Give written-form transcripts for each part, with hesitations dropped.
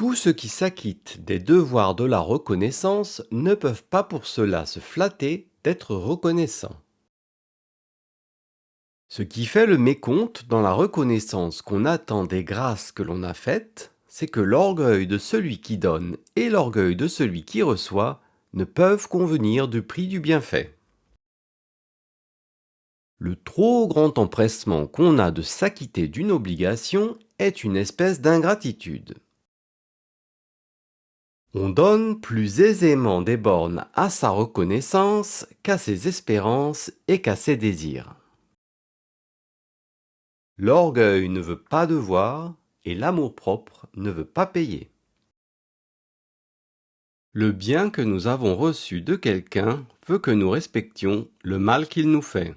Tous ceux qui s'acquittent des devoirs de la reconnaissance ne peuvent pas pour cela se flatter d'être reconnaissants. Ce qui fait le mécompte dans la reconnaissance qu'on attend des grâces que l'on a faites, c'est que l'orgueil de celui qui donne et l'orgueil de celui qui reçoit ne peuvent convenir du prix du bienfait. Le trop grand empressement qu'on a de s'acquitter d'une obligation est une espèce d'ingratitude. On donne plus aisément des bornes à sa reconnaissance qu'à ses espérances et qu'à ses désirs. L'orgueil ne veut pas devoir et l'amour-propre ne veut pas payer. Le bien que nous avons reçu de quelqu'un veut que nous respections le mal qu'il nous fait.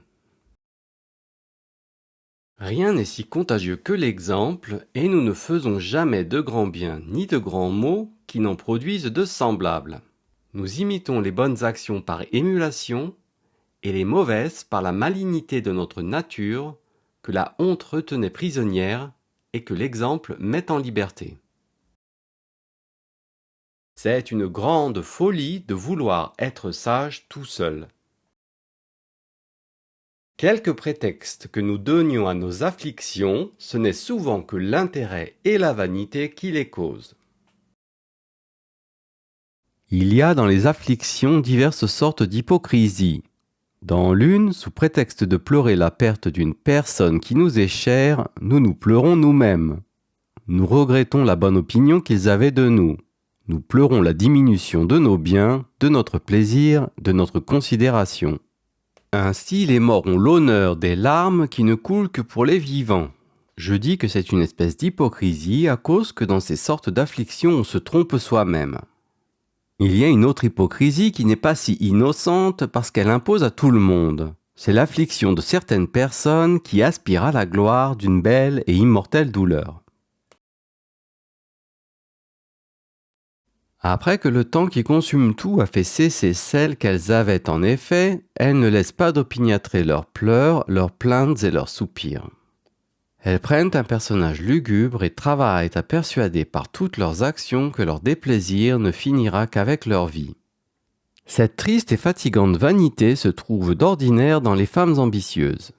Rien n'est si contagieux que l'exemple, et nous ne faisons jamais de grands biens ni de grands maux qui n'en produisent de semblables. Nous imitons les bonnes actions par émulation, et les mauvaises par la malignité de notre nature, que la honte retenait prisonnière et que l'exemple met en liberté. C'est une grande folie de vouloir être sage tout seul. Quelque prétexte que nous donnions à nos afflictions, ce n'est souvent que l'intérêt et la vanité qui les causent. Il y a dans les afflictions diverses sortes d'hypocrisie. Dans l'une, sous prétexte de pleurer la perte d'une personne qui nous est chère, nous nous pleurons nous-mêmes. Nous regrettons la bonne opinion qu'ils avaient de nous. Nous pleurons la diminution de nos biens, de notre plaisir, de notre considération. Ainsi, les morts ont l'honneur des larmes qui ne coulent que pour les vivants. Je dis que c'est une espèce d'hypocrisie à cause que dans ces sortes d'afflictions on se trompe soi-même. Il y a une autre hypocrisie qui n'est pas si innocente parce qu'elle impose à tout le monde. C'est l'affliction de certaines personnes qui aspirent à la gloire d'une belle et immortelle douleur. Après que le temps qui consume tout a fait cesser celles qu'elles avaient en effet, elles ne laissent pas d'opiniâtrer leurs pleurs, leurs plaintes et leurs soupirs. Elles prennent un personnage lugubre et travaillent à persuader par toutes leurs actions que leur déplaisir ne finira qu'avec leur vie. Cette triste et fatigante vanité se trouve d'ordinaire dans les femmes ambitieuses.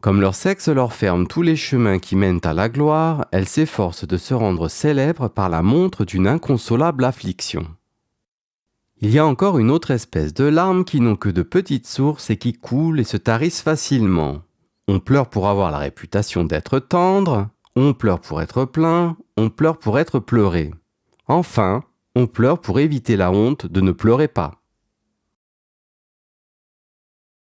Comme leur sexe leur ferme tous les chemins qui mènent à la gloire, elles s'efforcent de se rendre célèbres par la montre d'une inconsolable affliction. Il y a encore une autre espèce de larmes qui n'ont que de petites sources et qui coulent et se tarissent facilement. On pleure pour avoir la réputation d'être tendre, on pleure pour être plaint, on pleure pour être pleuré. Enfin, on pleure pour éviter la honte de ne pleurer pas.